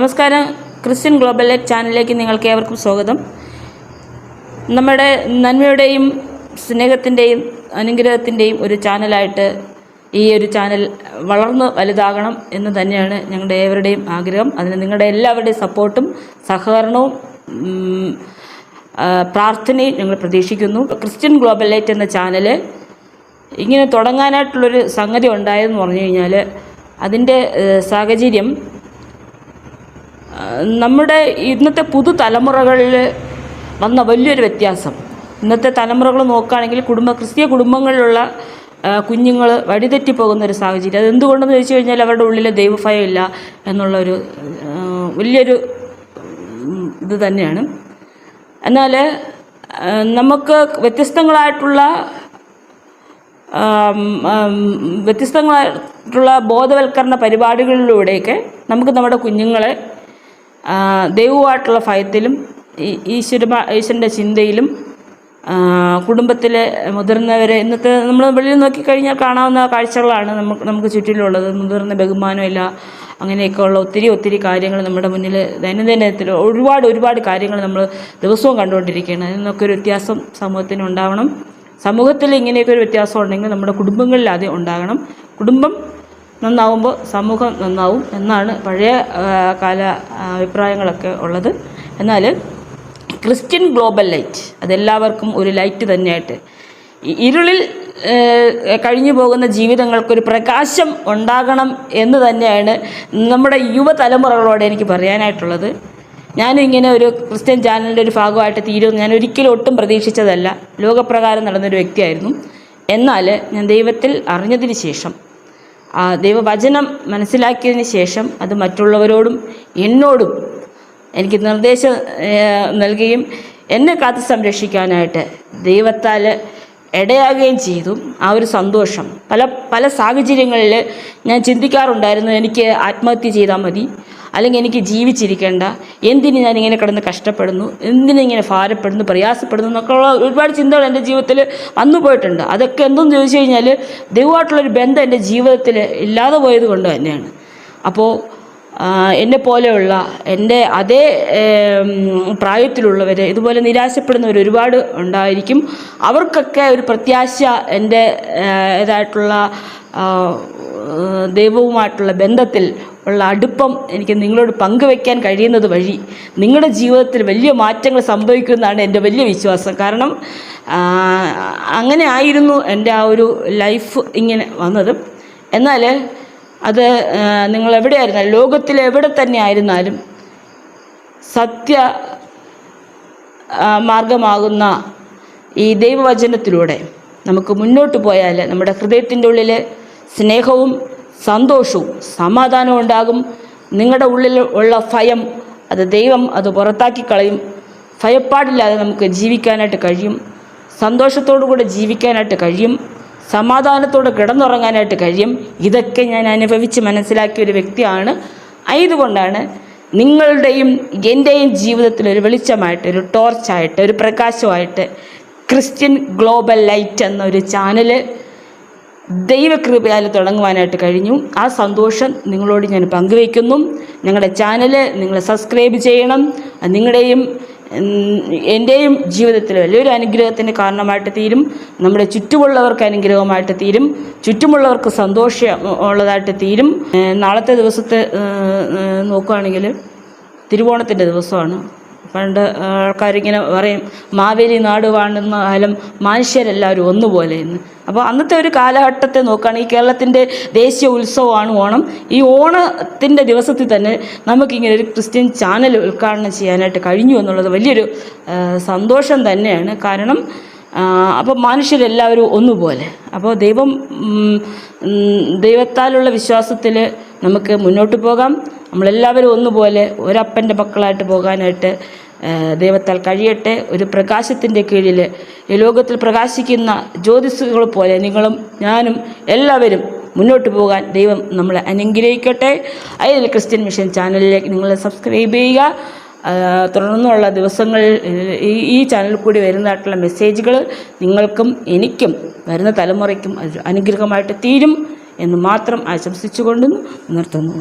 നമസ്കാരം. Christian global light ചാനലിലേക്ക് നിങ്ങൾക്ക് ഏവർക്കും സ്വാഗതം. നമ്മുടെ നന്മയുടെയും സ്നേഹത്തിൻ്റെയും അനുഗ്രഹത്തിൻ്റെയും ഒരു ചാനലായിട്ട് ഈ ഒരു ചാനൽ വളർന്ന് വലുതാകണം എന്ന് തന്നെയാണ് ഞങ്ങളുടെ ഏവരുടെയും ആഗ്രഹം. അതിന് നിങ്ങളുടെ എല്ലാവരുടെയും സപ്പോർട്ടും സഹകരണവും പ്രാർത്ഥനയും ഞങ്ങൾ പ്രതീക്ഷിക്കുന്നു. ക്രിസ്ത്യൻ ഗ്ലോബൽ ലൈറ്റ് എന്ന ചാനൽ ഇങ്ങനെ തുടങ്ങാനായിട്ടുള്ളൊരു സംഗതി ഉണ്ടായതെന്ന് പറഞ്ഞു കഴിഞ്ഞാൽ അതിൻ്റെ സാഹചര്യം നമ്മുടെ ഇന്നത്തെ പുതുതലമുറകളിൽ വന്ന വലിയൊരു വ്യത്യാസം. ഇന്നത്തെ തലമുറകൾ നോക്കുകയാണെങ്കിൽ ക്രിസ്തീയ കുടുംബങ്ങളിലുള്ള കുഞ്ഞുങ്ങൾ വഴിതെറ്റിപ്പോകുന്നൊരു സാഹചര്യം. അതെന്തുകൊണ്ടെന്ന് ചോദിച്ചു കഴിഞ്ഞാൽ അവരുടെ ഉള്ളിൽ ദൈവഭയം ഇല്ല എന്നുള്ളൊരു വലിയൊരു ഇത് തന്നെയാണ്. എന്നാൽ നമുക്ക് വ്യത്യസ്തങ്ങളായിട്ടുള്ള ബോധവൽക്കരണ പരിപാടികളിലൂടെയൊക്കെ നമുക്ക് നമ്മുടെ കുഞ്ഞുങ്ങളെ ദൈവമായിട്ടുള്ള ഭയത്തിലും ഈശ്വരൻ്റെ ചിന്തയിലും കുടുംബത്തിലെ മുതിർന്നവരെ ഇന്നത്തെ നമ്മൾ വെളിയിൽ നോക്കിക്കഴിഞ്ഞാൽ കാണാവുന്ന കാഴ്ചകളാണ് നമുക്ക് ചുറ്റിലുള്ളത്. മുതിർന്ന ബഹുമാനമില്ല, അങ്ങനെയൊക്കെ ഉള്ള ഒത്തിരി കാര്യങ്ങൾ നമ്മുടെ മുന്നിൽ ദൈനംദിനത്തിൽ ഒരുപാട് കാര്യങ്ങൾ നമ്മൾ ദിവസവും കണ്ടുകൊണ്ടിരിക്കുകയാണ്. അതിൽ നിന്നൊക്കെ ഒരു വ്യത്യാസം സമൂഹത്തിന് ഉണ്ടാവണം. സമൂഹത്തിൽ ഇങ്ങനെയൊക്കെ ഒരു വ്യത്യാസം ഉണ്ടെങ്കിൽ നമ്മുടെ കുടുംബങ്ങളിൽ ആദ്യം ഉണ്ടാകണം. കുടുംബം നന്നാവുമ്പോൾ സമൂഹം നന്നാവും എന്നാണ് പഴയ കാല അഭിപ്രായങ്ങളൊക്കെ ഉള്ളത്. എന്നാൽ ക്രിസ്ത്യൻ ഗ്ലോബൽ ലൈറ്റ് അതെല്ലാവർക്കും ഒരു ലൈറ്റ് തന്നെയായിട്ട് ഇരുളിൽ കഴിഞ്ഞു പോകുന്ന ജീവിതങ്ങൾക്കൊരു പ്രകാശം ഉണ്ടാകണം എന്ന് തന്നെയാണ് നമ്മുടെ യുവതലമുറകളോട് എനിക്ക് പറയാനായിട്ടുള്ളത്. ഞാനും ഇങ്ങനെ ഒരു ക്രിസ്ത്യൻ ചാനലിൻ്റെ ഒരു ഭാഗമായിട്ട് തീരുമെന്ന് ഞാൻ ഒരിക്കലും ഒട്ടും പ്രതീക്ഷിച്ചതല്ല. ലോകപ്രകാരം നടന്നൊരു വ്യക്തിയായിരുന്നു. എന്നാൽ ഞാൻ ദൈവത്തിൽ അറിഞ്ഞതിന് ശേഷം ദൈവവചനം മനസ്സിലാക്കിയതിന് ശേഷം അത് മറ്റുള്ളവരോടും എന്നോടും എനിക്ക് നിർദ്ദേശം നൽകുകയും എന്നെ കാത്തു സംരക്ഷിക്കാനായിട്ട് ദൈവത്താൽ ഇടയാകുകയും ചെയ്തു. ആ ഒരു സന്തോഷം പല സാഹചര്യങ്ങളിൽ ഞാൻ ചിന്തിക്കാറുണ്ടായിരുന്നു, എനിക്ക് ആത്മഹത്യ ചെയ്താൽ മതി, അല്ലെങ്കിൽ എനിക്ക് ജീവിച്ചിരിക്കേണ്ട, എന്തിന് ഞാനിങ്ങനെ കിടന്ന് കഷ്ടപ്പെടുന്നു, എന്തിനിങ്ങനെ ഭാരപ്പെടുന്നു, പ്രയാസപ്പെടുന്നു എന്നൊക്കെയുള്ള ഒരുപാട് ചിന്തകൾ എൻ്റെ ജീവിതത്തിൽ വന്നു പോയിട്ടുണ്ട്. അതൊക്കെ എന്തെന്ന് ചോദിച്ചു കഴിഞ്ഞാൽ ദൈവമായിട്ടുള്ളൊരു ബന്ധം എൻ്റെ ജീവിതത്തിൽ ഇല്ലാതെ പോയത് കൊണ്ട് തന്നെയാണ്. അപ്പോൾ എന്നെപ്പോലെയുള്ള എൻ്റെ അതേ പ്രായത്തിലുള്ളവർ ഇതുപോലെ നിരാശപ്പെടുന്നവർ ഒരുപാട് ഉണ്ടായിരിക്കും. അവർക്കൊക്കെ ഒരു പ്രത്യാശ എൻ്റെ ഇതായിട്ടുള്ള ദൈവവുമായിട്ടുള്ള ബന്ധത്തിൽ ഉള്ള അടുപ്പം എനിക്ക് നിങ്ങളോട് പങ്കുവയ്ക്കാൻ കഴിയുന്നത് വഴി നിങ്ങളുടെ ജീവിതത്തിൽ വലിയ മാറ്റങ്ങൾ സംഭവിക്കുമെന്നാണ് എൻ്റെ വലിയ വിശ്വാസം. കാരണം അങ്ങനെ ആയിരുന്നു എൻ്റെ ആ ഒരു ലൈഫ് ഇങ്ങനെ വന്നത്. എന്നാൽ അത് നിങ്ങളെവിടെയായിരുന്നാലും ലോകത്തിലെവിടെ തന്നെ ആയിരുന്നാലും സത്യ മാർഗമാകുന്ന ഈ ദൈവവചനത്തിലൂടെ നമുക്ക് മുന്നോട്ട് പോയാൽ നമ്മുടെ ഹൃദയത്തിൻ്റെ ഉള്ളിൽ സ്നേഹവും സന്തോഷവും സമാധാനവും ഉണ്ടാകും. നിങ്ങളുടെ ഉള്ളിൽ ഉള്ള ഭയം ദൈവം അത് പുറത്താക്കി കളയും. ഭയപ്പാടില്ലാതെ നമുക്ക് ജീവിക്കാനായിട്ട് കഴിയും. സന്തോഷത്തോടു കൂടെ ജീവിക്കാനായിട്ട് കഴിയും. സമാധാനത്തോടെ കിടന്നുറങ്ങാനായിട്ട് കഴിയും. ഇതൊക്കെ ഞാൻ അനുഭവിച്ച് മനസ്സിലാക്കിയ ഒരു വ്യക്തിയാണ്. ആയതുകൊണ്ടാണ് നിങ്ങളുടെയും എൻ്റെയും ജീവിതത്തിൽ ഒരു വെളിച്ചമായിട്ട്, ഒരു ടോർച്ചായിട്ട്, ഒരു പ്രകാശമായിട്ട് ക്രിസ്ത്യൻ ഗ്ലോബൽ ലൈറ്റ് എന്നൊരു ചാനൽ ദൈവകൃപയാൽ തുടങ്ങുവാനായിട്ട് കഴിഞ്ഞു. ആ സന്തോഷം നിങ്ങളോട് ഞാൻ പങ്കുവയ്ക്കുന്നു. ഞങ്ങളുടെ ചാനൽ നിങ്ങൾ സബ്സ്ക്രൈബ് ചെയ്യണം. നിങ്ങളുടെയും എൻ്റെയും ജീവിതത്തിൽ വലിയൊരു അനുഗ്രഹത്തിന് കാരണമായിട്ട് തീരും. നമ്മുടെ ചുറ്റുമുള്ളവർക്ക് അനുഗ്രഹമായിട്ട് തീരും. ചുറ്റുമുള്ളവർക്ക് സന്തോഷം ഉള്ളതായിട്ട് തീരും. നാളത്തെ ദിവസത്തെ നോക്കുകയാണെങ്കിൽ തിരുവോണത്തിൻ്റെ ദിവസമാണ്. പണ്ട് ആൾക്കാരിങ്ങനെ പറയും, മാവേലി നാട് കാണുന്ന കാലം മനുഷ്യരെല്ലാവരും ഒന്നുപോലെ എന്ന്. അപ്പോൾ അന്നത്തെ ഒരു കാലഘട്ടത്തെ നോക്കുകയാണെങ്കിൽ കേരളത്തിൻ്റെ ദേശീയ ഉത്സവമാണ് ഓണം. ഈ ഓണത്തിൻ്റെ ദിവസത്തിൽ തന്നെ നമുക്കിങ്ങനെ ഒരു ക്രിസ്ത്യൻ ചാനൽ ഉദ്ഘാടനം ചെയ്യാനായിട്ട് കഴിഞ്ഞു എന്നുള്ളത് വലിയൊരു സന്തോഷം തന്നെയാണ്. കാരണം അപ്പോൾ മനുഷ്യരെല്ലാവരും ഒന്നുപോലെ. അപ്പോൾ ദൈവത്താലുള്ള വിശ്വാസത്തിൽ നമുക്ക് മുന്നോട്ട് പോകാം. നമ്മളെല്ലാവരും ഒന്നുപോലെ ഒരപ്പൻ്റെ മക്കളായിട്ട് പോകാനായിട്ട് ദൈവത്താൽ കഴിയട്ടെ. ഒരു പ്രകാശത്തിൻ്റെ കീഴിൽ ഈ ലോകത്തിൽ പ്രകാശിക്കുന്ന ജ്യോതിസുകൾ പോലെ നിങ്ങളും ഞാനും എല്ലാവരും മുന്നോട്ട് പോകാൻ ദൈവം നമ്മളെ അനുഗ്രഹിക്കട്ടെ. അതിൽ ക്രിസ്ത്യൻ മിഷൻ ചാനലിലേക്ക് നിങ്ങൾ സബ്സ്ക്രൈബ് ചെയ്യുക. തുടർന്നുള്ള ദിവസങ്ങളിൽ ഈ ചാനലിൽ കൂടി വരുന്നതായിട്ടുള്ള മെസ്സേജുകൾ നിങ്ങൾക്കും എനിക്കും വരുന്ന തലമുറയ്ക്കും അനുഗ്രഹമായിട്ട് തീരും എന്ന് മാത്രം ആശംസിച്ചുകൊണ്ട് നിർത്തുന്നു.